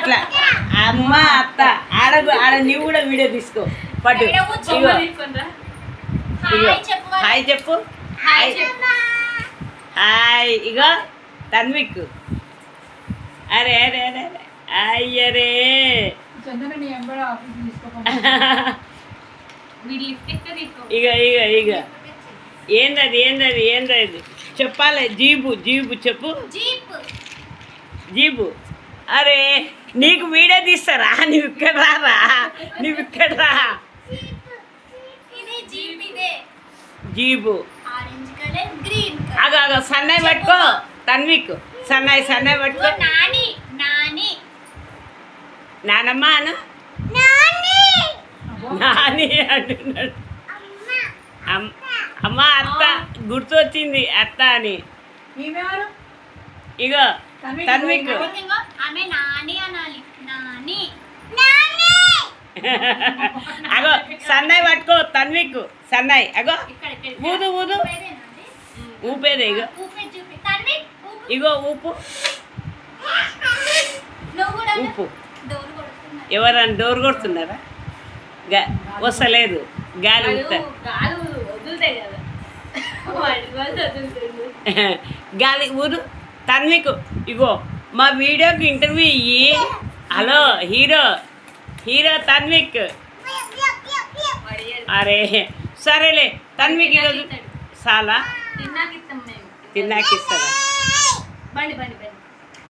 ఇట్లా అమ్మ అత్త ఆడ ఆడ నువ్వు కూడా వీడియో తీసుకో పట్టు ఇగో హాయ్ చెప్పు హాయ్ ఇగో తన్విక్ అరే అరే అరే అరే అయ్యరే ఇక ఇక ఇక ఏందది ఏందది ఏందది చెప్పాలి జీబు జీబు చెప్పు జీబు అరే నీకు వీడియో తీస్తారా నువ్వు ఇక్కడ రారా నువ్వు ఇక్కడ రా జీబు అగో అగో సన్నాయి పట్టుకో తన్విక్ సన్నాయి సన్నాయి పట్టుకో నానమ్మ అను నాని అంటున్నాడు అమ్మ అత్త గుర్తొచ్చింది అత్త అని ఇగో తన్విక్ అగో సన్నాయి పట్టుకో తన్విక్ సన్నాయి అగో ఊదు ఊదు ఊపేదే ఇగో ఇగో ఊపు ఊపు ఎవరన్నా డోర్ కొడుతున్నారా వస్తలేదు గాలి గాలి ఊరు తన్విక్ ఇగో మా వీడియోకి ఇంటర్వ్యూ ఇయ్యి హలో హీరో హీరో తన్విక్ అరే సరేలే తన్విక్ ఈరోజు చాలా తిన్నాక ఇస్తారా